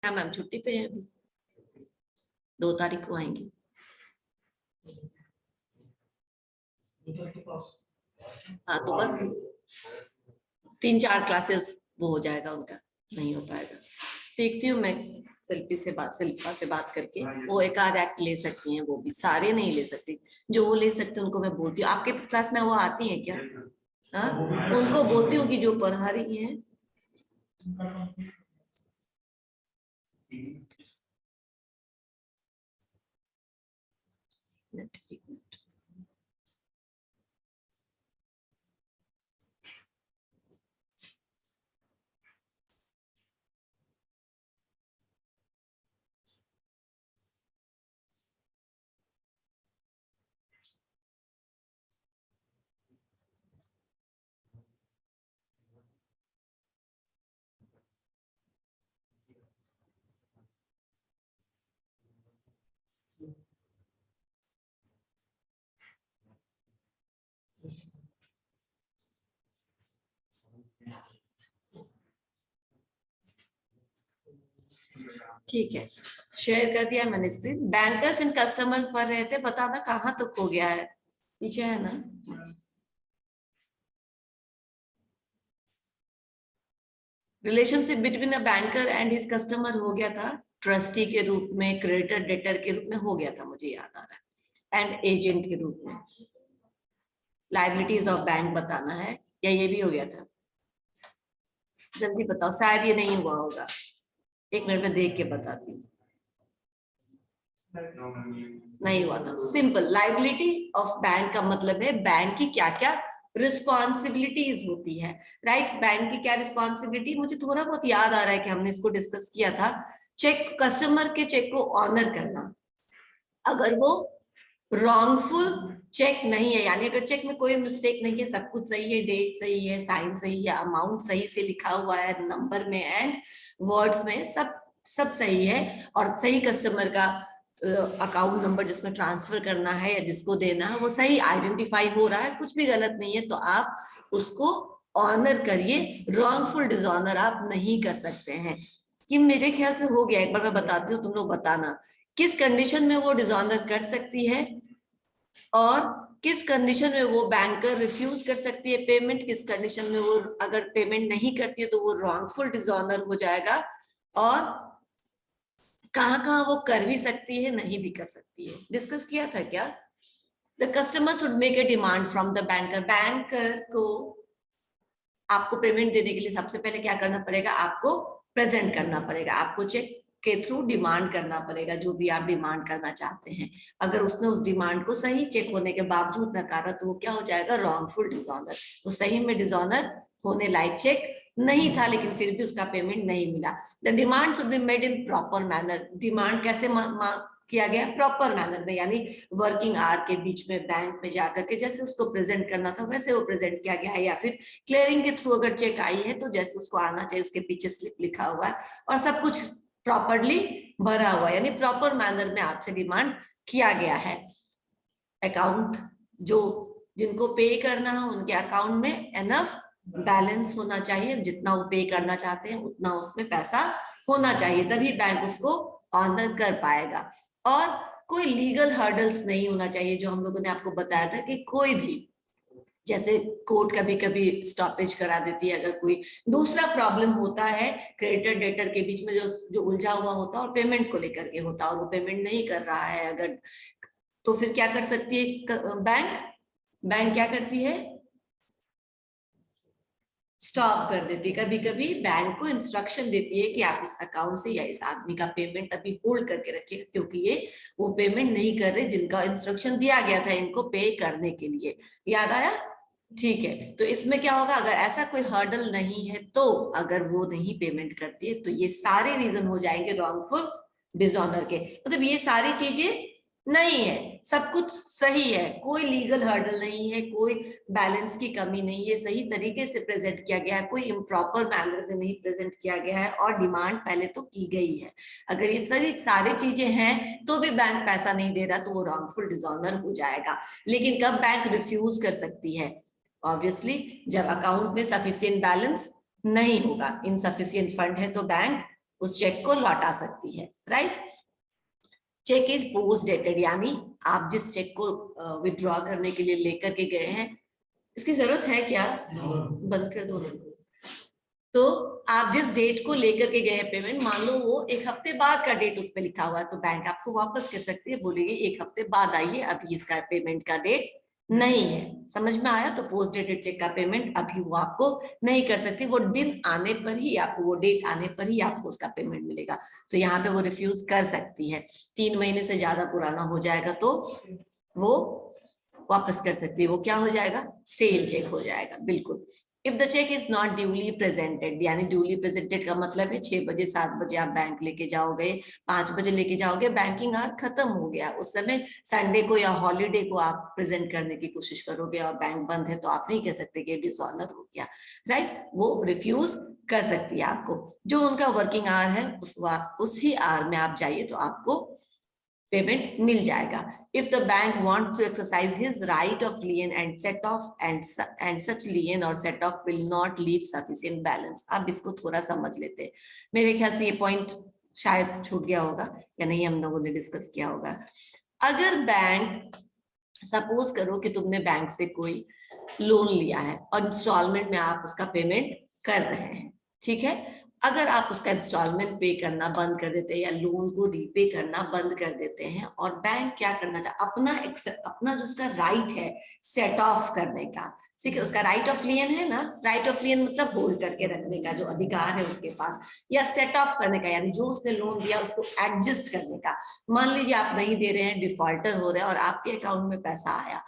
हाँ मैम छुट्टी पे है, 2 तारीख को आएंगी। हाँ तो बस 3-4 क्लासेस वो हो जाएगा उनका, नहीं हो पाएगा। देखती हूँ मैं शिल्पा से बात करके, वो एक आध एक्ट ले सकती हैं, वो भी सारे नहीं ले सकती, जो वो ले सकते हैं उनको मैं बोलती हूँ। आपके क्लास में वो आती हैं क्या? हाँ उनको बोलती हूँ कि जो पढ़ा रही हैं। ठीक है, शेयर कर दिया मैंने स्क्रीन। बैंकर्स एंड कस्टमर्स पढ़ रहे थे, बताना कहाँ तक हो गया है, पीछे है ना? Relationship between a banker and his customer हो गया था, ट्रस्टी के रूप में, क्रेडिटर डेटर के रूप में हो गया था, मुझे याद आ रहा है, एंड एजेंट के रूप में। लायबिलिटीज ऑफ बैंक बताना है, या ये भी हो गया था? जल्दी बताओ, शायद ये नहीं हुआ होगा, 1 मिनट में देख के बताती हूँ। नहीं हुआ था। सिंपल, लायबिलिटी ऑफ बैंक का मतलब है बैंक की क्या क्या रिस्पॉन्सिबिलिटीज होती है, राइट? बैंक की क्या रिस्पॉन्सिबिलिटी, मुझे थोड़ा बहुत याद आ रहा है कि हमने इसको डिस्कस किया था। चेक, कस्टमर के चेक को ऑनर करना, अगर वो रॉन्गफुल चेक नहीं है, यानी अगर चेक में कोई मिस्टेक नहीं है, सब कुछ सही है, डेट सही है, साइन सही है, अमाउंट सही से लिखा हुआ है नंबर में एंड वर्ड्स में, सब सही है, और सही कस्टमर का अकाउंट नंबर जिसमें ट्रांसफर करना है या जिसको देना है वो सही आइडेंटिफाई हो रहा है, कुछ भी गलत नहीं है, तो आप उसको ऑनर करिए। रॉन्गफुल डिसऑनर आप नहीं कर सकते हैं। कि मेरे ख्याल से हो गया, एक बार मैं बताती हूँ, तुम लोग बताना किस कंडीशन में वो डिसऑनर कर सकती है और किस कंडीशन में वो बैंकर रिफ्यूज कर सकती है पेमेंट, किस कंडीशन में वो अगर पेमेंट नहीं करती है तो वो रॉन्गफुल डिसऑनर हो जाएगा, और कहाँ कहाँ वो कर भी सकती है, नहीं भी कर सकती है। डिस्कस किया था क्या? The customer should make a demand from the banker, banker को आपको पेमेंट देने के लिए सबसे पहले क्या करना पड़ेगा, आपको प्रेजेंट करना पड़ेगा, आपको चेक के थ्रू डिमांड करना पड़ेगा जो भी आप डिमांड करना चाहते हैं। अगर उसने उस डिमांड को सही चेक होने के बावजूद नकारा तो वो क्या हो जाएगा, रॉन्गफुल डिसऑनर। तो सही में डिसऑनर होने लायक चेक नहीं था, लेकिन फिर भी उसका पेमेंट नहीं मिला। The demand should be made in proper manner, demand कैसे किया गया, प्रॉपर मैनर में, यानी वर्किंग आवर के बीच में बैंक में जाकर के जैसे उसको प्रेजेंट करना था वैसे वो प्रेजेंट किया गया है, या फिर क्लियरिंग के थ्रू अगर चेक आई है तो जैसे उसको आना चाहिए उसके पीछे स्लिप लिखा हुआ है और सब कुछ प्रॉपरली भरा हुआ है, यानी प्रॉपर मैनर में आपसे डिमांड किया गया है। अकाउंट जो जिनको पे करना है उनके अकाउंट में एनफ बैलेंस होना चाहिए, जितना वो पे करना चाहते हैं उतना उसमें पैसा होना चाहिए, तभी बैंक उसको ऑनर कर पाएगा। और कोई लीगल हर्डल्स नहीं होना चाहिए, जो हम लोगों ने आपको बताया था कि कोई भी, जैसे कोर्ट कभी कभी स्टॉपेज करा देती है, अगर कोई दूसरा प्रॉब्लम होता है क्रेडिटर डेटर के बीच में जो उलझा हुआ होता है और पेमेंट को लेकर के होता है और वो पेमेंट नहीं कर रहा है अगर, तो फिर क्या कर सकती है बैंक क्या करती है, स्टॉप कर देती है। कभी कभी बैंक को इंस्ट्रक्शन देती है कि आप इस अकाउंट से या इस आदमी का पेमेंट अभी होल्ड करके रखिए, क्योंकि ये वो पेमेंट नहीं कर रहे जिनका इंस्ट्रक्शन दिया गया था इनको पे करने के लिए। याद आया? ठीक है, तो इसमें क्या होगा, अगर ऐसा कोई हर्डल नहीं है तो अगर वो नहीं पेमेंट करती है तो ये सारे रीजन हो जाएंगे रॉन्गफुल डिसऑनर के। मतलब ये सारी चीजें नहीं है, सब कुछ सही है, कोई लीगल हर्डल नहीं है, कोई बैलेंस की कमी नहीं है, सही तरीके से प्रेजेंट किया गया है, कोई इम्प्रॉपर मैनर में नहीं प्रेजेंट किया गया है और डिमांड पहले तो की गई है। अगर ये सारी चीजें हैं तो भी बैंक पैसा नहीं दे रहा तो वो रॉन्गफुल डिसऑनर हो जाएगा। लेकिन कब बैंक रिफ्यूज कर सकती है? ऑब्वियसली जब अकाउंट में सफिशिएंट बैलेंस नहीं होगा, इनसफिशिएंट फंड है तो बैंक उस चेक को लौटा सकती है, right. Cheque is post dated, यानी आप जिस चेक को विथड्रॉ करने के लिए लेकर के गए हैं, इसकी जरूरत है क्या, बंद कर दो। तो आप जिस डेट को लेकर के गए हैं पेमेंट, मान लो वो 1 हफ्ते बाद का डेट उस पे लिखा हुआ है, तो बैंक आपको वापस कर सकती है, बोलेगी 1 हफ्ते बाद आइए, अभी इसका पेमेंट का डेट नहीं है। समझ में आया? तो पोस्ट डेटेड चेक का पेमेंट अभी वो आपको नहीं कर सकती, वो दिन आने पर ही आपको, वो डेट आने पर ही आपको उसका पेमेंट मिलेगा। तो यहाँ पे वो रिफ्यूज कर सकती है। 3 महीने से ज्यादा पुराना हो जाएगा तो वो वापस कर सकती है। वो क्या हो जाएगा, स्टेल चेक हो जाएगा, बिल्कुल। If the cheque is not duly presented, यानी ड्यूली प्रेजेंटेड का मतलब है 6 बजे 7 बजे आप बैंक लेके जाओगे, 5 बजे लेके जाओगे, बैंकिंग आवर खत्म हो गया, उस समय संडे को या हॉलीडे को आप प्रेजेंट करने की कोशिश करोगे और बैंक बंद है, तो आप नहीं कह सकते कि डिसऑनर हो गया, राइट। वो रिफ्यूज कर सकती है आपको। जो उनका वर्किंग आवर है उसी आवर में आप जाइए तो आपको पेमेंट मिल जाएगा। If the bank wants to exercise his right of lien and set off and such lien or set off will not leave sufficient balance। अब इसको थोड़ा समझ लेते हैं। मेरे ख्याल से ये पॉइंट शायद छूट गया होगा या नहीं, हम लोगों ने डिस्कस किया होगा। अगर बैंक, सपोज करो कि तुमने बैंक से कोई लोन लिया है और इंस्टॉलमेंट में आप उसका पेमेंट कर रहे हैं, ठीक है। अगर आप उसका इंस्टॉलमेंट पे करना बंद कर देते हैं या लोन को रीपे करना बंद कर देते हैं, और बैंक क्या करना चाहे, अपना जो उसका राइट है सेट ऑफ करने का, ठीक है, उसका राइट ऑफ लियन है ना, राइट ऑफ लियन मतलब होल्ड करके रखने का जो अधिकार है उसके पास, या सेट ऑफ करने का यानी जो उसने लोन दिया उसको एडजस्ट करने का। मान लीजिए आप नहीं दे रहे हैं, डिफॉल्टर हो रहे हैं और आपके अकाउंट में पैसा आया,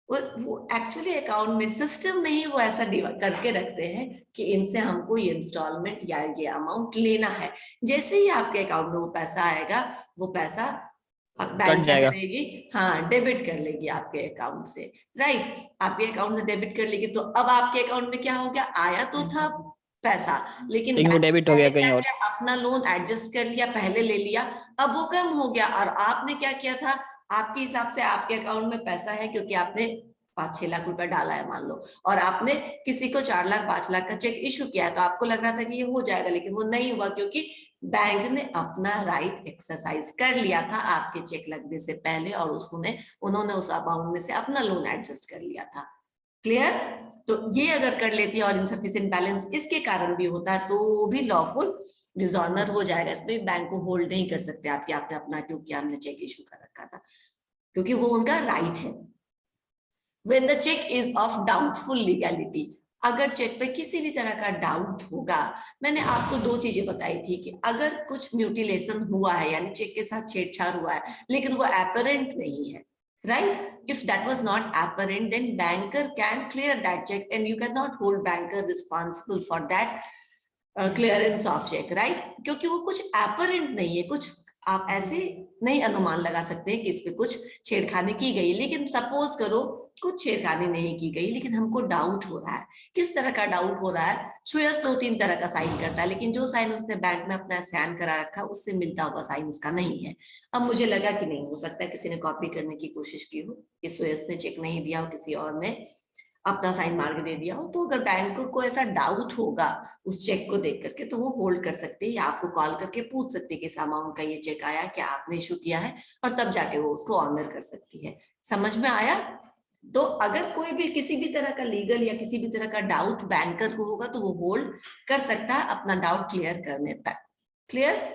वो एक्चुअली अकाउंट में, सिस्टम में ही वो ऐसा करके रखते हैं कि इनसे हमको ये इंस्टॉलमेंट या ये अमाउंट लेना है। जैसे ही आपके अकाउंट में वो पैसा आएगा, वो पैसा बैंक क्या करेगी, हाँ, डेबिट कर लेगी आपके अकाउंट से, राइट। आपके अकाउंट से डेबिट कर लेगी, तो अब आपके अकाउंट में क्या हो गया, आया तो था पैसा, लेकिन वो डेबिट हो गया कहीं और, अपना लोन एडजस्ट कर लिया, पहले ले लिया, अब वो कम हो गया, और आपने क्या किया था, आपके हिसाब से आपके अकाउंट में पैसा है क्योंकि आपने 5-6 लाख रुपए डाला है मान लो, और आपने किसी को 4 लाख 5 लाख का चेक इशू किया है, तो आपको लग रहा था कि ये हो जाएगा, लेकिन वो नहीं हुआ क्योंकि बैंक ने अपना राइट एक्सरसाइज कर लिया था आपके चेक लगने से पहले, और उन्होंने उस अमाउंट में से अपना लोन एडजस्ट कर लिया था। क्लियर? तो ये अगर कर लेती है और इनसफिशिएंट बैलेंस इसके कारण भी होता है, तो वो भी लॉफुल डिसऑनर हो जाएगा। इसमें बैंक को होल्ड नहीं कर सकते आपके, आपने अपना क्योंकि हमने चेक इशू कर रखा था, क्योंकि वो उनका राइट है। When the check is of doubtful legality, अगर चेक पे किसी भी तरह का डाउट होगा, मैंने आपको 2 चीजें बताई थी कि अगर कुछ म्यूटिलेशन हुआ है यानी चेक के साथ छेड़छाड़ हुआ है लेकिन वो एपरेंट नहीं है, right? If that was not apparent, then banker can clear that check and you cannot hold banker responsible for that clearance of check, right? क्योंकि वो कुछ apparent नहीं है, कुछ आप ऐसे नहीं अनुमान लगा सकते कि इस पे कुछ छेड़खानी की गई, लेकिन सपोज करो कुछ छेड़खानी नहीं की गई लेकिन हमको डाउट हो रहा है। किस तरह का डाउट हो रहा है? सुयस 2-3 तरह का साइन करता है, लेकिन जो साइन उसने बैंक में अपना स्कैन करा रखा उससे मिलता हुआ साइन उसका नहीं है। अब मुझे लगा कि नहीं हो सकता है किसी ने कॉपी करने की कोशिश की हो, कि सुयस ने चेक नहीं दिया हो, किसी और ने अपना साइन मार के दे दिया हो, तो अगर बैंक को ऐसा डाउट होगा उस चेक को देख करके, तो वो होल्ड कर सकते हैं या आपको कॉल करके पूछ सकते हैं कि इस अमाउंट का ये चेक आया, क्या आपने इशू किया है, और तब जाके वो उसको ऑनर कर सकती है। समझ में आया? तो अगर कोई भी किसी भी तरह का लीगल या किसी भी तरह का डाउट बैंकर को होगा तो वो होल्ड कर सकता है अपना डाउट क्लियर करने तक। क्लियर?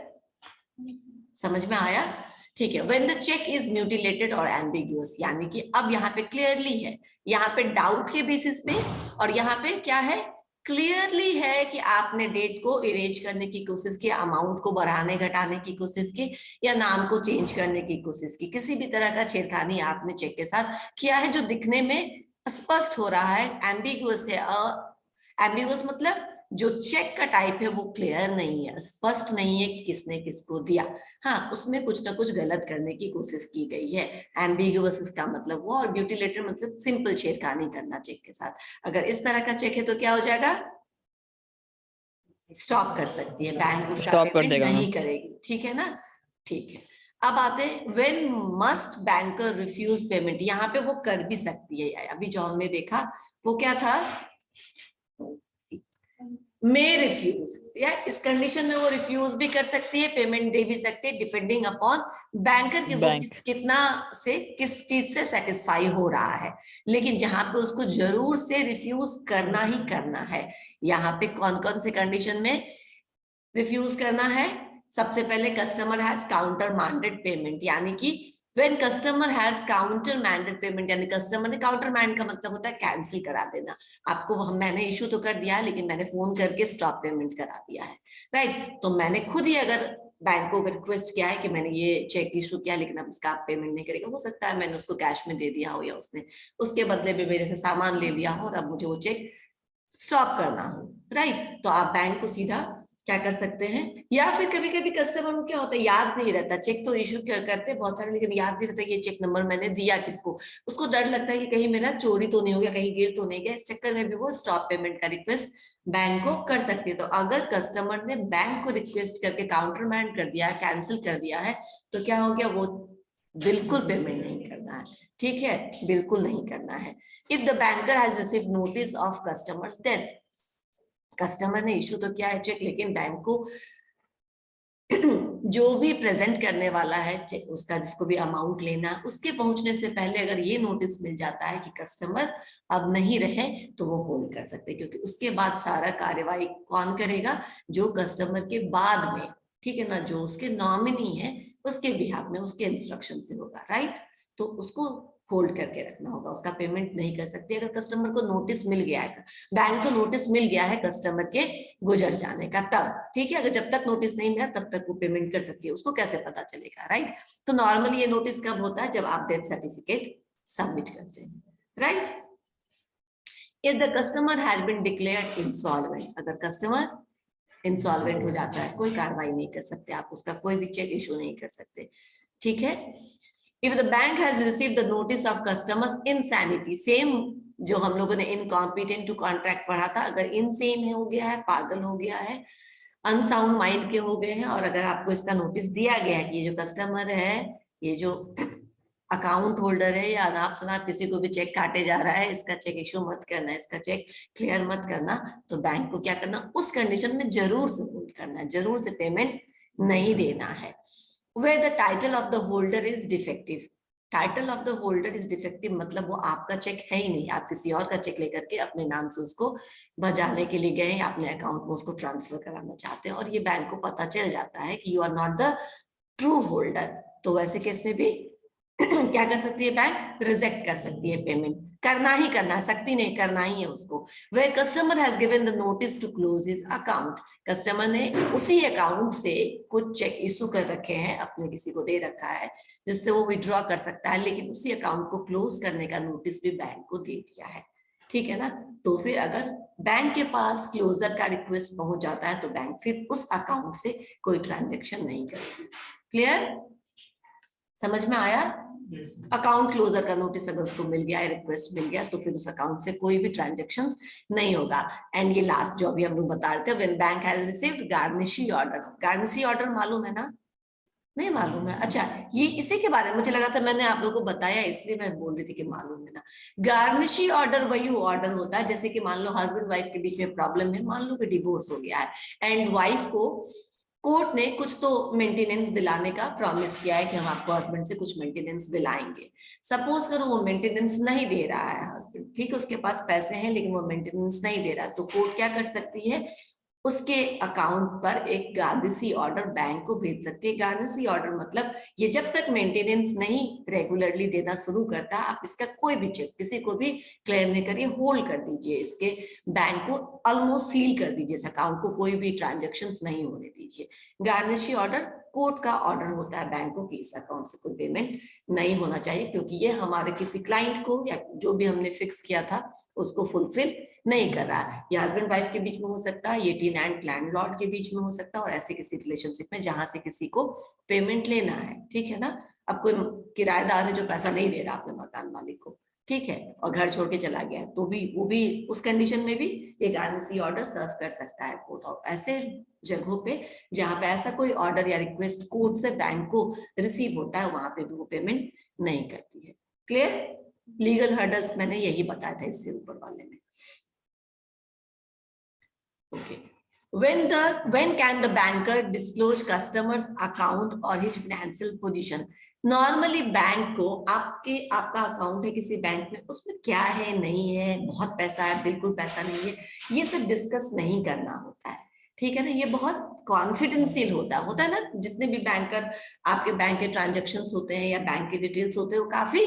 समझ में आया? ठीक है। When the check is mutilated or ambiguous, यानी कि अब यहाँ पे क्लियरली है, यहाँ पे डाउट के बेसिस पे, और यहाँ पे क्या है, क्लियरली है कि आपने डेट को इरेज करने की कोशिश की, अमाउंट को बढ़ाने घटाने की कोशिश की, या नाम को चेंज करने की कोशिश की, किसी भी तरह का छेड़खानी आपने चेक के साथ किया है जो दिखने में स्पष्ट हो रहा है, एम्बिगुअस है। एम्बिगुअस मतलब जो चेक का टाइप है वो क्लियर नहीं है, स्पष्ट नहीं है कि किसने किसको दिया, हाँ उसमें कुछ ना कुछ गलत करने की कोशिश की गई है। एम्बिगुअस इसका मतलब वो, और म्यूटिलेटेड मतलब सिंपल छेड़खानी करना चेक के साथ। अगर इस तरह का चेक है तो क्या हो जाएगा, स्टॉप कर सकती है बैंक, उसका पेमेंट नहीं करेगी, ठीक है ना? ठीक है। अब आते हैं when must banker refuse payment, यहाँ पे वो कर भी सकती है। अभी जो हमने देखा वो क्या था, मे रिफ्यूज, या इस कंडीशन में वो रिफ्यूज भी कर सकती है, पेमेंट दे भी सकती है, डिपेंडिंग अपॉन बैंकर के वो कितना से किस चीज से सेटिस्फाई हो रहा है। लेकिन जहां पे उसको जरूर से रिफ्यूज करना ही करना है, यहाँ पे कौन कौन से कंडीशन में रिफ्यूज करना है? सबसे पहले customer has countermanded payment, यानी कि when customer has countermanded payment, यानी कस्टमर ने काउंटर मैंड का मतलब होता है कैंसिल करा देना। आपको मैंने इशू तो कर दिया है लेकिन मैंने फोन करके स्टॉप पेमेंट करा दिया है, राइट? तो मैंने खुद ही अगर बैंक को रिक्वेस्ट किया है कि मैंने ये चेक इशू किया लेकिन अब इसका आप पेमेंट नहीं करेगा, हो सकता है मैंने उसको कैश में दे दिया हो या उसने उसके बदले में मेरे से सामान ले लिया हो और अब मुझे वो चेक स्टॉप करना हो, राइट? तो आप बैंक को सीधा क्या कर सकते हैं, या फिर कभी कभी कस्टमर को क्या होता है, याद नहीं रहता, चेक तो इशू करते हैं बहुत सारे लेकिन याद नहीं रहता ये चेक नंबर मैंने दिया किसको, उसको डर लगता है कि कहीं मेरा चोरी तो नहीं हो गया, कहीं गिर तो नहीं गया, इस चक्कर में भी वो स्टॉप पेमेंट का रिक्वेस्ट बैंक को कर सकती है। तो अगर कस्टमर ने बैंक को रिक्वेस्ट करके काउंटर मैंड कर दिया है, कैंसिल कर दिया है, तो क्या हो गया, वो बिल्कुल पेमेंट नहीं करना है, ठीक है, बिल्कुल नहीं करना है। If the banker has received notice of customers death, customer ने इशू तो किया है चेक लेकिन बैंक को जो भी प्रेजेंट करने वाला है चेक, उसका जिसको भी अमाउंट लेना है, उसके पहुंचने से पहले अगर ये नोटिस मिल जाता है कि कस्टमर अब नहीं रहे, तो वो होल्ड कर सकते हैं, क्योंकि उसके बाद सारा कार्यवाही कौन करेगा, जो कस्टमर के बाद में, ठीक है ना, जो उसके नॉमिनी है उसके बिहाफ में उसके इंस्ट्रक्शन से होगा, राइट? तो उसको होल्ड करके रखना होगा, उसका पेमेंट नहीं कर सकती अगर कस्टमर को नोटिस मिल गया है, बैंक को नोटिस मिल गया है कस्टमर के गुजर जाने का, तब ठीक है। अगर जब तक नोटिस नहीं मिला तब तक वो पेमेंट कर सकती है, उसको कैसे पता चलेगा, राइट? तो नॉर्मली ये नोटिस कब होता है, जब आप डेथ सर्टिफिकेट सबमिट करते हैं, right? If the customer has been declared insolvent, अगर कस्टमर इंसॉल्वेंट हो जाता है, कोई कार्रवाई नहीं कर सकते आप, उसका कोई भी चेक इशू नहीं कर सकते, ठीक है। If the bank has received the notice of customers insanity, same जो हम लोगों ने इनकॉम्पिटेंट टू कॉन्ट्रैक्ट पढ़ा था, अगर इनसेन हो गया है, पागल हो गया है, अनसाउंड माइंड के हो गए हैं, और अगर आपको इसका नोटिस दिया गया है कि ये जो कस्टमर है, ये जो अकाउंट होल्डर है, या अनाप शनाप किसी को भी चेक काटे जा रहा है, इसका चेक इशू मत करना, इसका चेक क्लियर मत करना, तो बैंक को क्या करना, उस कंडीशन में जरूर से होल्ड करना है, जरूर से पेमेंट नहीं देना है। Where the title of the holder is defective, title of the holder is defective मतलब वो आपका चेक है ही नहीं, आप किसी और का चेक लेकर के अपने नाम से उसको बजाने के लिए गए, अपने अकाउंट में उसको ट्रांसफर कराना चाहते हैं, और ये बैंक को पता चल जाता है कि you are not the true holder, तो वैसे केस में भी क्या कर सकती है बैंक, रिजेक्ट कर सकती है पेमेंट, करना ही करना, सकती नहीं, करना ही है उसको। Where customer has given the notice to close his account, customer ने उसी अकाउंट से कुछ चेक इशू कर रखे हैं, अपने किसी को दे रखा है जिससे वो विड्रॉ कर सकता है, लेकिन उसी अकाउंट को क्लोज करने का नोटिस भी बैंक को दे दिया है, ठीक है ना। तो फिर अगर बैंक के पास क्लोजर का रिक्वेस्ट पहुंच जाता है तो बैंक फिर उस अकाउंट से कोई ट्रांजेक्शन नहीं करेगी। क्लियर, समझ में आया? अकाउंट क्लोजर का नोटिस अगर उसको मिल गया है, रिक्वेस्ट मिल गया, तो फिर उस अकाउंट से कोई भी ट्रांजेक्शन नहीं होगा। एंड ये लास्ट जो भी हम लोग बता रहे थे, when bank has received garnishee order, garnishee order मालूम है ना, नहीं मालूम है? अच्छा, ये इसी के बारे में मुझे लगा था मैंने आप लोगों को बताया, इसलिए मैं बोल रही थी कि मालूम है ना। गार्निशी ऑर्डर वही ऑर्डर होता है, जैसे कि मान लो हस्बैंड वाइफ के बीच में प्रॉब्लम है, मान लो कि डिवोर्स हो गया है एंड वाइफ को कोर्ट ने कुछ तो मेंटेनेंस दिलाने का प्रॉमिस किया है कि हम आपको हस्बैंड से कुछ मेंटेनेंस दिलाएंगे। सपोज करो वो मेंटेनेंस नहीं दे रहा है हस्बैंड, ठीक है, उसके पास पैसे हैं लेकिन वो मेंटेनेंस नहीं दे रहा, तो कोर्ट क्या कर सकती है, उसके अकाउंट पर एक गार्निशी ऑर्डर बैंक को भेज सकती है। गार्निशी ऑर्डर मतलब ये जब तक मेंटेनेंस नहीं रेगुलरली देना शुरू करता, आप इसका कोई भी चेक किसी को भी क्लेम नहीं करिए, होल्ड कर दीजिए, इसके बैंक को ऑलमोस्ट सील कर दीजिए, इस अकाउंट को कोई भी ट्रांजेक्शन्स नहीं होने दीजिए। गार्निशी ऑर्डर कोर्ट का ऑर्डर होता है बैंक को कि इस अकाउंट से कोई पेमेंट नहीं होना चाहिए, क्योंकि ये हमारे किसी क्लाइंट को या जो भी हमने फिक्स किया था उसको फुलफिल नहीं कर रहा है। ये हस्बैंड वाइफ के बीच में हो सकता है, ये टेनेंट लैंडलॉर्ड के बीच में हो सकता है, और ऐसे किसी रिलेशनशिप में जहां से किसी को पेमेंट लेना है, ठीक है ना। अब कोई किराएदार है जो पैसा नहीं दे रहा अपने मकान मालिक को, ठीक है, और घर छोड़ के चला गया है, तो भी वो भी उस कंडीशन में भी ये गारंटी ऑर्डर सर्व कर सकता है कोर्ट। और ऐसे जगहों पे जहां पे ऐसा कोई ऑर्डर या रिक्वेस्ट कोर्ट से बैंक को रिसीव होता है, वहां पे भी वो पेमेंट नहीं करती है। क्लियर? लीगल हर्डल्स मैंने यही बताया था इससे ऊपर वाले में। Okay, when can the banker disclose customers account or his financial position? Normally bank को आपका अकाउंट है किसी बैंक में, उसमें क्या है नहीं है, बहुत पैसा है बिल्कुल पैसा नहीं है, ये सब डिस्कस नहीं करना होता है, ठीक है ना। ये बहुत कॉन्फिडेंशियल होता है ना। जितने भी बैंकर आपके बैंक के ट्रांजेक्शन्स होते हैं या बैंक के डिटेल्स होते हैं वो काफी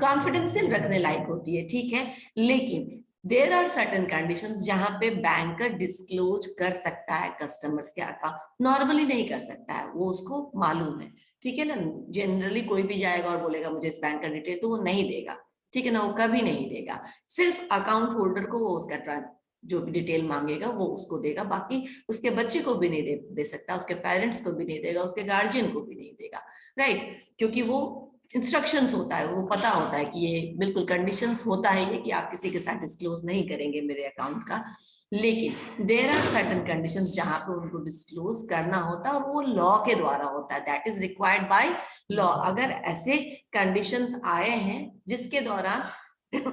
कॉन्फिडेंशियल रखने लायक होती है, ठीक है। लेकिन देयर आर सर्टेन कंडीशंस जहां पे बैंकर डिस्क्लोज कर सकता है कस्टमर्स के अकाउंट, नॉर्मली नहीं कर सकता है, वो उसको मालूम है, ठीक है ना। जनरली कोई भी जाएगा और बोलेगा मुझे इस बैंक का डिटेल, तो वो नहीं देगा, ठीक है ना, वो कभी नहीं देगा। सिर्फ अकाउंट होल्डर को वो उसका जो भी डिटेल मांगेगा वो उसको देगा, बाकी उसके बच्चे को भी नहीं दे सकता, उसके पेरेंट्स को भी नहीं देगा, उसके गार्जियन को भी नहीं देगा, राइट। क्योंकि वो इंस्ट्रक्शंस होता है, वो पता होता है कि ये बिल्कुल कंडीशंस होता है ये कि आप किसी के साथ डिस्क्लोज नहीं करेंगे मेरे अकाउंट का। लेकिन देयर आर सर्टेन कंडीशंस जहां पे उनको डिस्क्लोज करना होता है और वो लॉ के द्वारा होता है, that is required by law. अगर ऐसे कंडीशंस आए हैं जिसके दौरान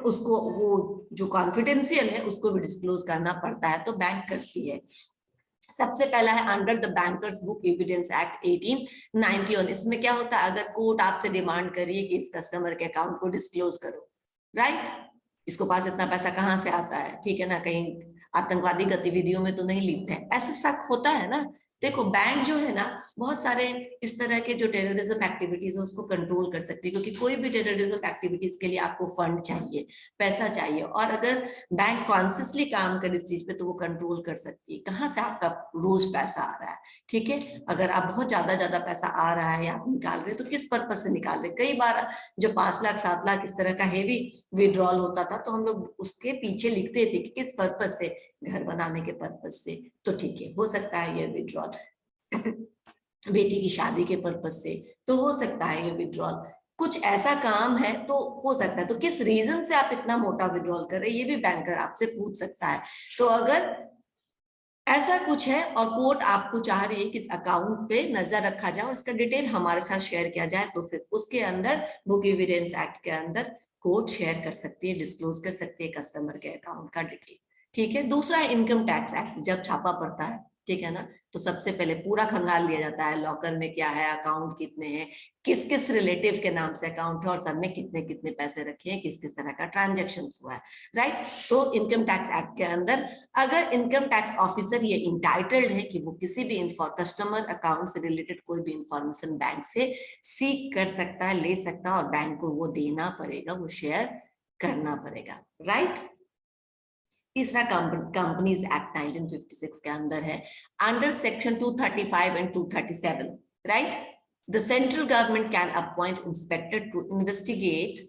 उसको वो जो कॉन्फिडेंशियल है उसको भी डिस्क्लोज करना पड़ता है, तो बैंक करती है। सबसे पहला है under the bankers book evidence act 1891। इसमें क्या होता है, अगर कोर्ट आपसे डिमांड करिए कि इस कस्टमर के अकाउंट को डिस्क्लोज करो, राइट, इसको पास इतना पैसा कहाँ से आता है, ठीक है ना, कहीं आतंकवादी गतिविधियों में तो नहीं लिप्त है, ऐसे शक होता है ना। देखो बैंक जो है ना बहुत सारे इस तरह के जो टेररिज्म एक्टिविटीज है उसको कंट्रोल कर सकती है, क्योंकि कोई भी टेररिज्म एक्टिविटीज के लिए आपको फंड चाहिए, पैसा चाहिए, और अगर बैंक कॉन्शियसली काम करे इस चीज पे तो वो कंट्रोल कर सकती है कहाँ से आपका रोज पैसा आ रहा है, ठीक है। अगर आप बहुत ज्यादा पैसा आ रहा है आप निकाल रहे तो किस पर्पज से निकाल रहे। कई बार जो 5 लाख 7 लाख इस तरह का हेवी विड्रॉल होता था तो हम लोग उसके पीछे लिखते थे कि किस पर्पज से, घर बनाने के पर्पज से, तो ठीक है हो सकता है ये विड्रॉल बेटी की शादी के पर्पज से, तो हो सकता है ये विड्रॉल, कुछ ऐसा काम है तो हो सकता है। तो किस रीजन से आप इतना मोटा विड्रॉल कर रहे हैं ये भी बैंकर आपसे पूछ सकता है। तो अगर ऐसा कुछ है और कोर्ट आपको चाह रही है कि इस अकाउंट पे नजर रखा जाए और इसका डिटेल हमारे साथ शेयर किया जाए, तो फिर उसके अंदर बुक एविडेंस एक्ट के अंदर कोर्ट शेयर कर सकती है, डिस्क्लोज कर सकती है कस्टमर के अकाउंट का डिटेल, ठीक है। दूसरा है इनकम टैक्स एक्ट। जब छापा पड़ता है, ठीक है ना, तो सबसे पहले पूरा खंगाल लिया जाता है, लॉकर में क्या है, अकाउंट कितने हैं, किस किस रिलेटिव के नाम से अकाउंट है और सब में कितने कितने पैसे रखे हैं, किस किस तरह का ट्रांजेक्शन हुआ है, राइट। तो इनकम टैक्स एक्ट के अंदर अगर इनकम टैक्स ऑफिसर ये इंटाइटल्ड है कि वो किसी भी कस्टमर अकाउंट से रिलेटेड कोई भी इंफॉर्मेशन बैंक से सीख कर सकता है, ले सकता है, और बैंक को वो देना पड़ेगा, वो शेयर करना पड़ेगा, राइट। तीसरा कंपनीज एक्ट 1956 के अंदर है, under section 235 and 237, right. The central government can appoint inspector to investigate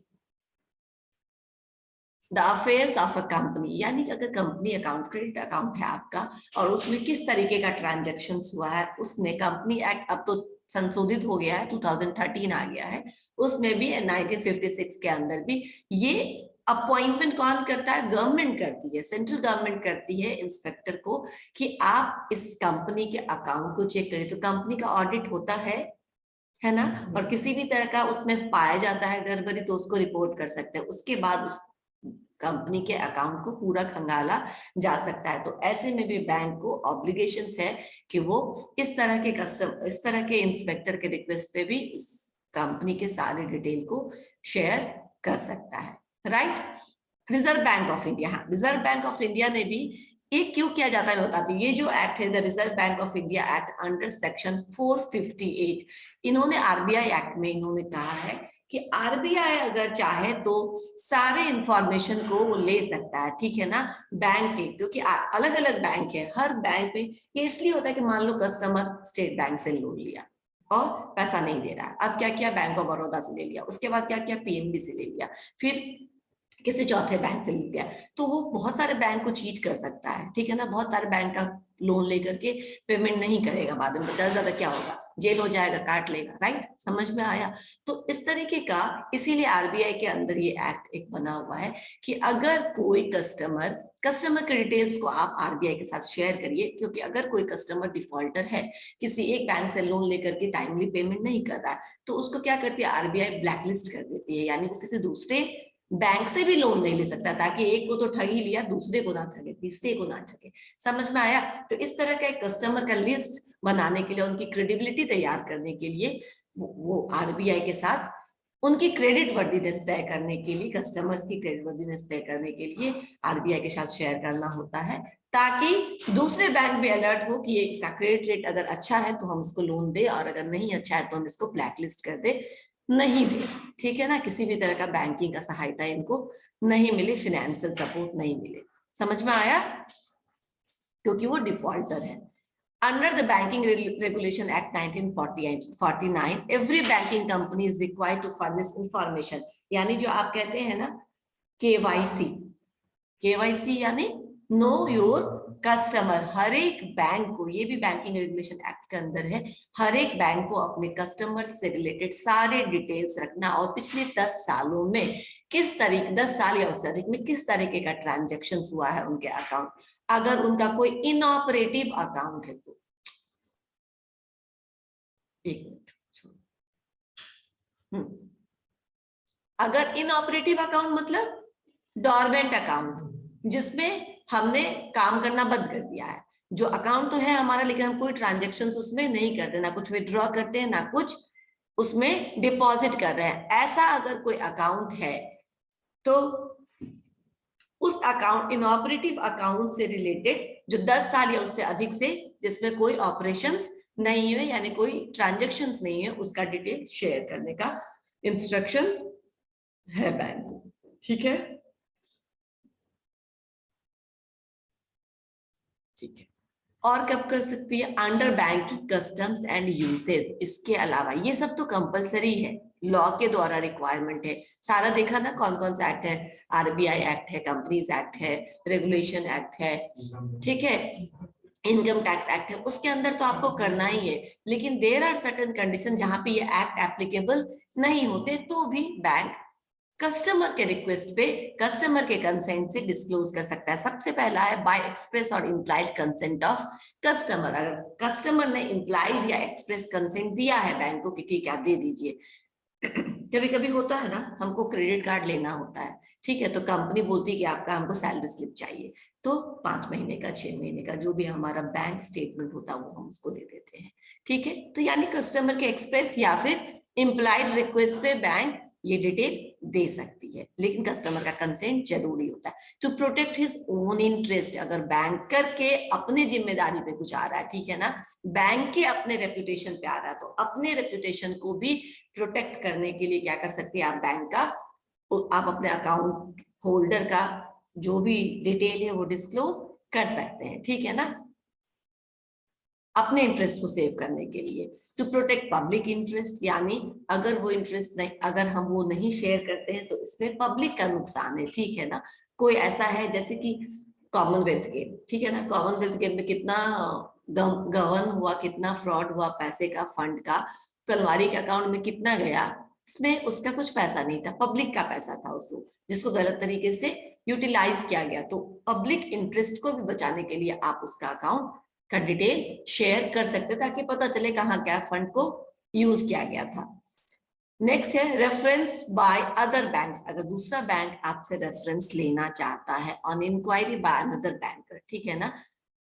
the affairs of a company, यानी कि अगर कंपनी अकाउंट क्रेडिट अकाउंट है आपका और उसमें किस तरीके का ट्रांजेक्शन हुआ है, उसमें कंपनी एक्ट अब तो संशोधित हो गया है, 2013 आ गया है, उसमें भी 1956 के अंदर भी ये अपॉइंटमेंट कौन करता है, गवर्नमेंट करती है, सेंट्रल गवर्नमेंट करती है इंस्पेक्टर को कि आप इस कंपनी के अकाउंट को चेक करिए। तो कंपनी का ऑडिट होता है ना, और किसी भी तरह का उसमें पाया जाता है गड़बड़ी तो उसको रिपोर्ट कर सकते हैं, उसके बाद उस कंपनी के अकाउंट को पूरा खंगाला जा सकता है। तो ऐसे में भी बैंक को ऑब्लिगेशंस है कि वो इस तरह के इंस्पेक्टर के रिक्वेस्ट पे भी इस कंपनी के सारे डिटेल को शेयर कर सकता है, right. Reserve bank of India, हाँ, रिजर्व बैंक ऑफ इंडिया ने भी ये क्यों किया जाता है मैं बताती हूँ। ये जो एक्ट है the reserve bank of India act under section 458, इन्होंने आरबीआई एक्ट में इन्होंने कहा है कि आरबीआई अगर चाहे तो सारे इंफॉर्मेशन को वो ले सकता है, ठीक है ना, बैंक के, क्योंकि अलग अलग बैंक है, हर बैंक में ये इसलिए होता है कि मान लो कस्टमर स्टेट बैंक से लोन लिया और पैसा नहीं दे रहा है, अब क्या किया, बैंक ऑफ बड़ौदा से ले लिया, उसके बाद क्या किया, पीएनबी से ले लिया, फिर किसी चौथे बैंक से ले लिया, तो वो बहुत सारे बैंक को चीट कर सकता है, ठीक है ना। बहुत सारे बैंक का लोन लेकर के पेमेंट नहीं करेगा, बाद में ज्यादा ज्यादा क्या होगा, जेल हो जाएगा, काट लेगा, राइट, समझ में आया। तो इस तरीके का इसीलिए आरबीआई के अंदर ये एक्ट एक बना हुआ है कि अगर कोई कस्टमर के डिटेल्स को आप आरबीआई के साथ शेयर करिए, क्योंकि अगर कोई कस्टमर डिफॉल्टर है, किसी एक बैंक से लोन लेकर के टाइमली पेमेंट नहीं कर रहा है, तो उसको क्या करती है आरबीआई, ब्लैकलिस्ट कर देती है, यानी वो किसी दूसरे बैंक से भी लोन नहीं ले सकता, ताकि एक को तो ठग ही लिया, दूसरे को ना ठगे, तीसरे को ना ठगे। समझ में आया? तो इस तरह का एक कस्टमर का लिस्ट बनाने के लिए, उनकी क्रेडिबिलिटी तैयार करने के लिए वो आरबीआई के साथ उनकी क्रेडिट वर्दीनेस तय करने के लिए, कस्टमर्स की क्रेडिट वर्दीनेस तय करने के लिए आरबीआई के साथ शेयर करना होता है, ताकि दूसरे बैंक भी अलर्ट हो कि ये इसका क्रेडिट रेट अगर अच्छा है तो हम इसको लोन दे, और अगर नहीं अच्छा है तो हम इसको ब्लैकलिस्ट कर दे, नहीं दे। ठीक है ना? किसी भी तरह का बैंकिंग का सहायता इनको नहीं मिले, फाइनेंशियल सपोर्ट नहीं मिले। समझ में आया? क्योंकि वो डिफॉल्टर है। Under the Banking Regulation Act 1949, every banking company is required to furnish information, यानी जो आप कहते हैं ना KYC, KYC यानी नो योर कस्टमर। हर एक बैंक को, ये भी बैंकिंग रेगुलेशन एक्ट के अंदर है, हर एक बैंक को अपने कस्टमर से रिलेटेड सारे डिटेल्स रखना, और पिछले 10 सालों में किस तरीके, 10 साल या उससे अधिक में किस तरीके का ट्रांजैक्शन हुआ है उनके अकाउंट। अगर उनका कोई इनऑपरेटिव अकाउंट है तो, एक मिनट, अगर इनऑपरेटिव अकाउंट मतलब डॉर्मेंट अकाउंट, जिसमें हमने काम करना बंद कर दिया है, जो अकाउंट तो है हमारा लेकिन हम कोई ट्रांजैक्शंस उसमें नहीं करते, ना कुछ विड्रॉ करते हैं, ना कुछ उसमें डिपॉजिट कर रहे हैं, ऐसा अगर कोई अकाउंट है तो उस अकाउंट, इनऑपरेटिव अकाउंट से रिलेटेड जो 10 साल या उससे अधिक से जिसमें कोई ऑपरेशंस नहीं है, यानी कोई ट्रांजैक्शंस नहीं है, उसका डिटेल शेयर करने का इंस्ट्रक्शंस है बैंक को। ठीक है? ठीक है। और कब कर सकती है? Under banking customs and usage. इसके अलावा ये सब तो कंपलसरी है, लॉ के द्वारा रिक्वायरमेंट है। सारा देखा ना कौन कौन सा एक्ट है? आरबीआई एक्ट है, कंपनीज एक्ट है, रेगुलेशन एक्ट है, ठीक है, इनकम टैक्स एक्ट है, उसके अंदर तो आपको करना ही है। लेकिन देयर आर सर्टेन कंडीशन जहां पे ये एक्ट एप्लीकेबल नहीं होते, तो भी बैंक कस्टमर के रिक्वेस्ट पे, कस्टमर के कंसेंट से डिस्क्लोज कर सकता है। सबसे पहला है बाय एक्सप्रेस और इम्प्लाइड कंसेंट ऑफ कस्टमर। अगर कस्टमर ने इम्प्लाइड या एक्सप्रेस कंसेंट दिया है बैंक को कि ठीक है आप दे दीजिए। कभी कभी होता है ना, हमको क्रेडिट कार्ड लेना होता है, ठीक है, तो कंपनी बोलती है कि आपका हमको सैलरी स्लिप चाहिए, तो 5 महीने का, 6 महीने का जो भी हमारा बैंक स्टेटमेंट होता है वो हम उसको दे देते हैं। ठीक है, तो यानी कस्टमर के एक्सप्रेस या फिर इम्प्लाइड रिक्वेस्ट पे बैंक ये डिटेल दे सकती है, लेकिन कस्टमर का कंसेंट जरूरी होता है to protect his own interest. अगर बैंकर के अपने जिम्मेदारी पे कुछ आ रहा है, ठीक है ना, बैंक के अपने रेपुटेशन पे आ रहा है, तो अपने रेपुटेशन को भी प्रोटेक्ट करने के लिए क्या कर सकते हैं आप? बैंक का, आप अपने अकाउंट होल्डर का जो भी डिटेल है वो डिस्क्लोज कर सकते हैं। ठीक है ना, अपने इंटरेस्ट को सेव करने के लिए। टू प्रोटेक्ट पब्लिक इंटरेस्ट, यानी अगर वो इंटरेस्ट नहीं, अगर हम वो नहीं शेयर करते हैं तो इसमें पब्लिक का नुकसान है। ठीक है ना, कोई ऐसा है जैसे कि कॉमनवेल्थ गेम, ठीक है ना, कॉमनवेल्थ गेम में कितना गबन हुआ, कितना फ्रॉड हुआ पैसे का, फंड का, कलवारी के अकाउंट में कितना गया, इसमें उसका कुछ पैसा नहीं था, पब्लिक का पैसा था उसको, जिसको गलत तरीके से यूटिलाइज किया गया। तो पब्लिक इंटरेस्ट को भी बचाने के लिए आप उसका अकाउंट का डिटेल शेयर कर सकते ताकि पता चले कहाँ क्या फंड को यूज किया गया था। नेक्स्ट है रेफरेंस बाय अदर बैंक्स। अगर दूसरा बैंक आपसे रेफरेंस लेना चाहता है on inquiry by another banker, ठीक है ना,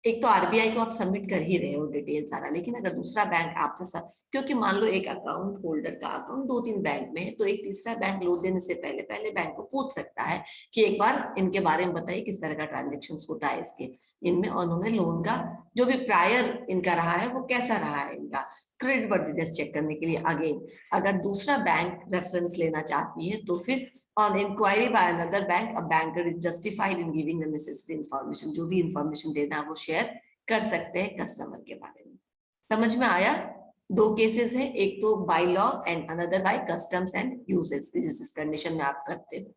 एक तो आरबीआई को आप सबमिट कर ही रहे हो डिटेल सारा, लेकिन अगर दूसरा बैंक आपसे, क्योंकि मान लो एक अकाउंट होल्डर का अकाउंट 2-3 बैंक में है, तो एक तीसरा बैंक लोन देने से पहले पहले बैंक को पूछ सकता है कि एक बार इनके बारे में बताइए किस तरह का ट्रांजेक्शन होता है इसके, इनमें उन्होंने लोन का जो भी प्रायर इनका रहा है वो कैसा रहा है, इनका क्रेडिट वर्दीनेस चेक करने के लिए। अगेन अगर दूसरा बैंक रेफरेंस लेना चाहती है तो फिर on inquiry by another bank, a banker is justified in giving the necessary information. जो भी इंफॉर्मेशन देना है वो शेयर कर सकते हैं कस्टमर के बारे में। समझ में आया? 2 केसेस हैं, एक तो by law and another by customs and uses, जिस कंडीशन में आप करते हो।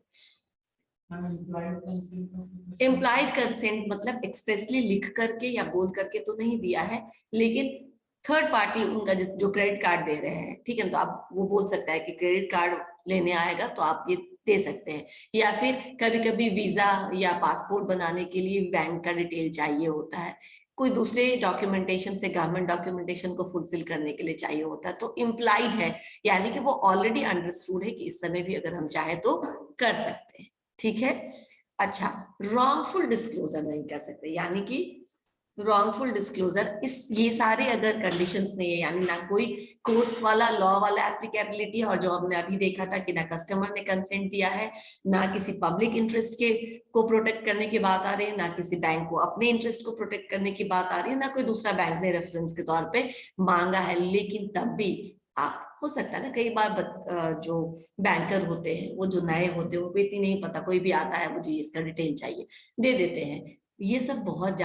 इम्प्लाइड कंसेंट मतलब एक्सप्रेसली लिख करके या बोल करके तो नहीं दिया है, लेकिन थर्ड पार्टी उनका जो क्रेडिट कार्ड दे रहे हैं, ठीक है, तो आप वो बोल सकता है कि क्रेडिट कार्ड लेने आएगा तो आप ये दे सकते हैं। या फिर कभी कभी वीजा या पासपोर्ट बनाने के लिए बैंक का डिटेल चाहिए होता है, कोई दूसरे डॉक्यूमेंटेशन से गवर्नमेंट डॉक्यूमेंटेशन को फुलफिल करने के लिए चाहिए होता है, तो इम्प्लाइड है, यानी कि वो ऑलरेडी अंडरस्टूड है कि इस समय भी अगर हम चाहे तो कर सकते हैं, ठीक है। अच्छा, रॉन्गफुल डिस्क्लोजर नहीं कर सकते, यानी कि रॉन्गफुल डिस्क्लोजर, इस ये सारे अगर कंडीशंस नहीं है, यानी ना कोई कोर्ट वाला लॉ वाला एप्लीकेबिलिटी, और जो हमने अभी देखा था कि ना कस्टमर ने कंसेंट दिया है, ना किसी पब्लिक इंटरेस्ट के को प्रोटेक्ट करने की बात आ रही है, ना किसी बैंक को अपने इंटरेस्ट को प्रोटेक्ट करने की बात आ रही है, ना कोई दूसरा बैंक ने रेफरेंस के तौर पे मांगा है, लेकिन तब भी आप, हो सकता है ना कई बार जो बैंकर होते हैं वो जो नए होते हैं उनको इतनी नहीं पता, कोई भी आता है मुझे इसका डिटेल चाहिए, दे देते हैं। ये सब बहुत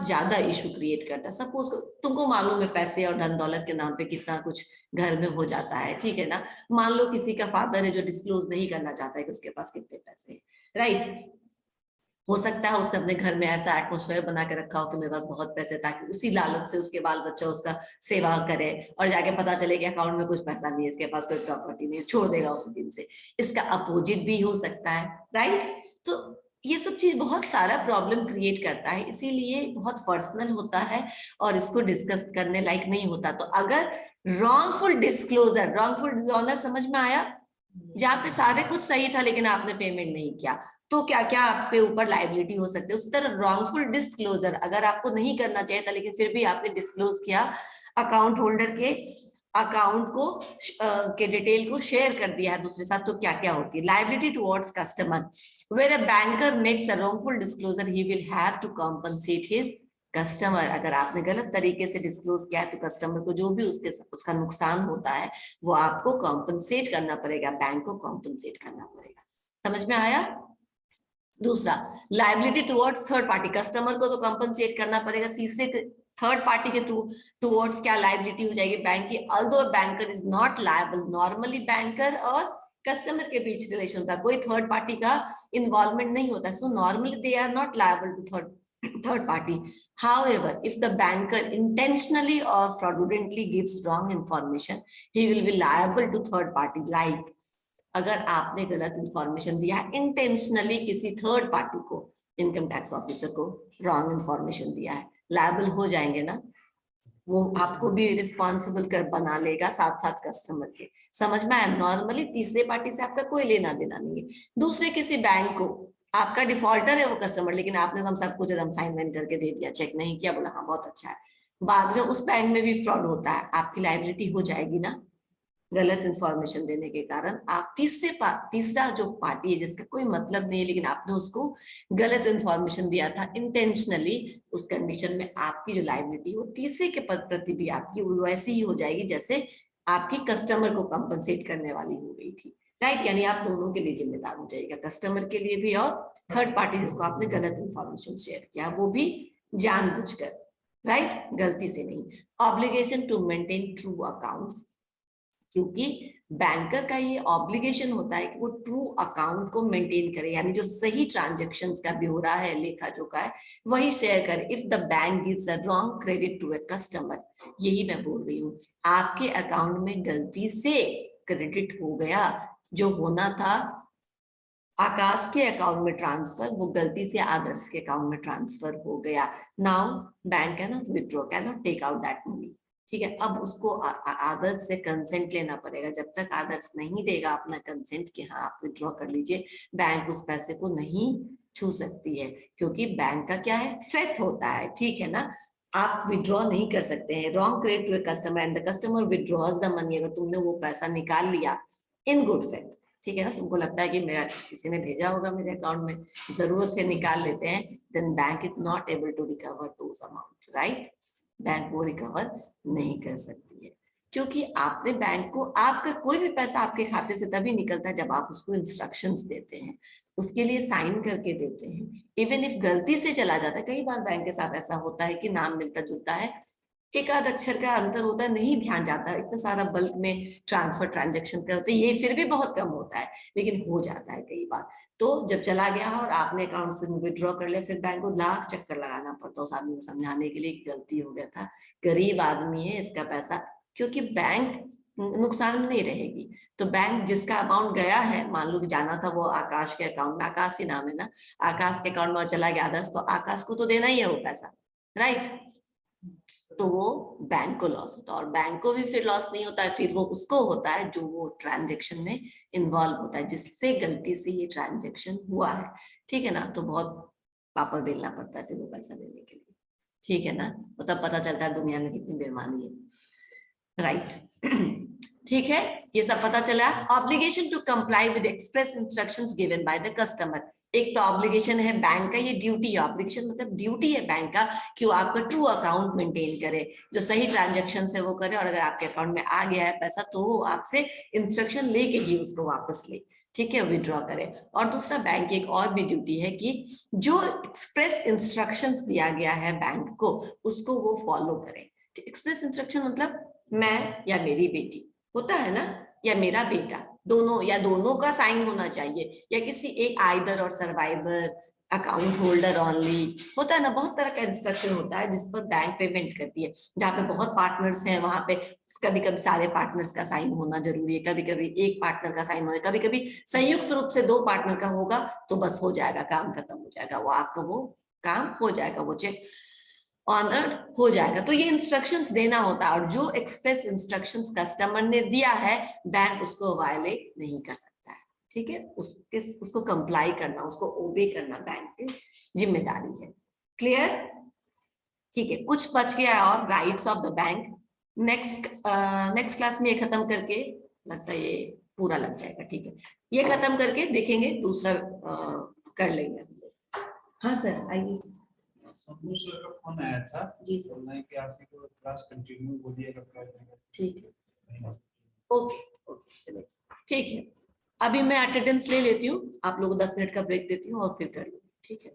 ज्यादा इशू क्रिएट करता है। सपोज तुमको मालूम है पैसे और धन दौलत के नाम पे कितना कुछ घर में हो जाता है, ठीक है ना। मान लो किसी का फादर है जो डिस्क्लोज नहीं करना चाहता है कि उसके पास कितने पैसे हैं, राइट। हो सकता है उसने अपने घर में ऐसा एटमोस्फेयर बना के रखा हो कि मेरे पास बहुत पैसे, ताकि उसी लालच से उसके बाल बच्चा उसका सेवा करे, और जाके पता चले कि अकाउंट में कुछ पैसा नहीं है, इसके पास कोई प्रॉपर्टी नहीं है, छोड़ देगा उसी दिन से। इसका अपोजिट भी हो सकता है, राइट। तो ये सब चीज बहुत सारा प्रॉब्लम क्रिएट करता है, इसीलिए बहुत पर्सनल होता है और इसको डिस्कस करने लायक नहीं होता। तो अगर रॉन्गफुल डिस्क्लोजर समझ में आया, जहाँ पे सारे कुछ सही था लेकिन आपने पेमेंट नहीं किया, तो क्या क्या आप पे ऊपर लाइबिलिटी हो सकती है। उसी तरह रॉन्गफुल डिस्क्लोजर, अगर आपको नहीं करना चाहिए था लेकिन फिर भी आपने डिस्क्लोज किया, अकाउंट होल्डर के अकाउंट को के डिटेल को शेयर कर दिया है दूसरे साथ, तो क्या क्या होती है liability towards customer. Where a banker makes a wrongful disclosure he will have to compensate his customer. अगर आपने गलत तरीके से डिस्क्लोज किया है तो कस्टमर को जो भी उसका नुकसान होता है वो आपको कॉम्पनसेट करना पड़ेगा, बैंक को कॉम्पनसेट करना पड़ेगा। समझ में आया। दूसरा, liability towards third party, customer को तो कॉम्पनसेट करना पड़ेगा, तीसरे थर्ड पार्टी के टुवर्ड्स क्या लाइबिलिटी हो जाएगी बैंक की। Although banker is not liable, normally banker और कस्टमर के बीच रिलेशन होता है, कोई थर्ड पार्टी का इन्वॉल्वमेंट नहीं होता, so normally they are not liable to third party. However, if the banker intentionally or fraudulently gives wrong information, he will be liable to third party. Like, अगर आपने गलत information दिया है intentionally किसी third party को, income tax officer को wrong information दिया है, लायबल हो जाएंगे ना, वो आपको भी रिस्पॉन्सिबल कर बना लेगा, साथ साथ कस्टमर के। समझ में आया। नॉर्मली तीसरे पार्टी से आपका कोई लेना देना नहीं है, दूसरे किसी बैंक को, आपका डिफॉल्टर है वो कस्टमर, लेकिन आपने हम सब कुछ एकदम साइन वाइन करके दे दिया, चेक नहीं किया, बोला हाँ बहुत अच्छा है, बाद में उस बैंक में भी फ्रॉड होता है, आपकी लाइबिलिटी हो जाएगी ना, गलत इंफॉर्मेशन देने के कारण। आप तीसरा जो पार्टी है जिसका कोई मतलब नहीं है लेकिन आपने उसको गलत इंफॉर्मेशन दिया था इंटेंशनली, उस कंडीशन में आपकी जो लाइबिलिटी हो तीसरे के प्रति भी आपकी वैसी ही हो जाएगी जैसे आपकी कस्टमर को कंपनसेट करने वाली हो गई थी, राइट। यानी आप दोनों के लिए जिम्मेदार हो जाएगा, कस्टमर के लिए भी और थर्ड पार्टी जिसको आपने गलत इंफॉर्मेशन शेयर किया वो भी जानबूझकर, राइट, गलती से नहीं। Obligation to maintain true accounts, क्योंकि बैंकर का ये ऑब्लिगेशन होता है कि वो ट्रू अकाउंट को मेंटेन करे, यानी जो सही ट्रांजैक्शंस का ब्यौरा है, लेखा जोखा है, वही शेयर करे। If the bank gives a wrong credit to a customer, यही मैं बोल रही हूँ, आपके अकाउंट में गलती से क्रेडिट हो गया, जो होना था आकाश के अकाउंट में ट्रांसफर, वो गलती से आदर्श के अकाउंट में ट्रांसफर हो गया। Now bank can not withdraw, can not take out that money, ठीक है। अब उसको आदर्श से कंसेंट लेना पड़ेगा, जब तक आदर्श नहीं देगा अपना कंसेंट कि हाँ आप विथड्रॉ कर लीजिए, बैंक उस पैसे को नहीं छू सकती है, क्योंकि बैंक का क्या है, फेथ होता है, ठीक है ना। आप विड्रॉ नहीं कर सकते हैं। Wrong credit to a customer and the customer withdraws the money, अगर तुमने वो पैसा निकाल लिया इन गुड फेथ, ठीक है ना, तुमको लगता है कि मेरा किसी ने भेजा होगा मेरे अकाउंट में, जरूरत है निकाल लेते हैं, then bank is not able to recover those amount, right. Bank वो रिकवर नहीं कर सकती है, क्योंकि आपने बैंक को, आपका कोई भी पैसा आपके खाते से तभी निकलता है जब आप उसको इंस्ट्रक्शंस देते हैं, उसके लिए साइन करके देते हैं। इवन इफ गलती से चला जाता है, कई बार बैंक के साथ ऐसा होता है कि नाम मिलता जुलता है, एक आध अक्षर का अंतर होता है, नहीं ध्यान जाता है, इतना सारा बल्क में ट्रांसफर ट्रांजेक्शन का होता है, ये फिर भी बहुत कम होता है लेकिन हो जाता है कई बार। तो जब चला गया और आपने अकाउंट से विड्रॉ कर लिया, फिर बैंक को लाख चक्कर लगाना पड़ता है उस आदमी को समझाने के लिए कि गलती हो गया था, गरीब आदमी है, इसका पैसा, क्योंकि बैंक नुकसान में नहीं रहेगी। तो बैंक जिसका अमाउंट गया है, मान लो कि जाना था वो आकाश के अकाउंट में, आकाश ही नाम है ना, आकाश के अकाउंट में चला गया 10, तो आकाश को तो देना ही है वो पैसा, राइट। तो वो बैंक को लॉस होता है, और बैंक को भी फिर लॉस नहीं होता है, फिर वो उसको होता है जो वो ट्रांजेक्शन में इन्वॉल्व होता है, जिससे गलती से ये ट्रांजेक्शन हुआ है। ठीक है ना, तो बहुत पापड़ बेलना पड़ता है फिर वो पैसा लेने के लिए। ठीक है ना, तो तब पता चलता है दुनिया में कितनी बेईमानी है। राइट। ठीक है, ये सब पता चला। Obligation to comply with express instructions given by the customer. एक तो ऑब्लिगेशन है बैंक का, ये ड्यूटी है। ऑब्लिगेशन मतलब ड्यूटी है बैंक का कि वो आपका ट्रू अकाउंट मेंटेन करे, जो सही ट्रांजेक्शन है वो करे, और अगर आपके अकाउंट में आ गया है पैसा तो वो आपसे इंस्ट्रक्शन लेके ही उसको वापस ले, ठीक है, विड्रॉ करे। और दूसरा बैंक की एक और भी ड्यूटी है कि जो एक्सप्रेस इंस्ट्रक्शंस दिया गया है बैंक को, उसको वो फॉलो करे। एक्सप्रेस इंस्ट्रक्शन मतलब मैं या मेरी बेटी होता है ना, या मेरा बेटा, दोनों या दोनों का साइन होना चाहिए, या किसी एक आइदर और सर्वाइवर, अकाउंट होल्डर ओनली, होता है ना, बहुत तरह का इंस्ट्रक्शन होता है जिस पर बैंक पेमेंट करती है। जहाँ पे बहुत पार्टनर्स हैं वहां पे कभी कभी सारे पार्टनर्स का साइन होना जरूरी है, कभी कभी एक पार्टनर का साइन होना, कभी कभी संयुक्त रूप से 2 पार्टनर का होगा तो बस हो जाएगा, काम खत्म हो जाएगा, वो आपका वो काम हो जाएगा, वो चेक ऑनर्ड हो जाएगा। तो ये इंस्ट्रक्शंस देना होता है, और जो एक्सप्रेस इंस्ट्रक्शंस कस्टमर ने दिया है बैंक उसको वायलेट नहीं कर सकता है। ठीक है, उसको कंप्लाई करना, उसको ओबे करना बैंक की जिम्मेदारी है। क्लियर? ठीक है, कुछ बच गया और rights of the bank. Next class में ये खत्म करके, लगता है ये पूरा लग जाएगा। ठीक है, ये खत्म करके देखेंगे दूसरा कर लेंगे। हाँ सर आइए। संतोष सर का फोन आया था जी सर। बोलना है कि आपसे को क्लास कंटिन्यू बोलिएगा कर देंगे। ठीक है, ओके ओके चलिए, ठीक है। अभी मैं अटेंडेंस ले लेती हूँ, आप लोगों को 10 मिनट का ब्रेक देती हूँ और फिर कर लूँगी। ठीक है।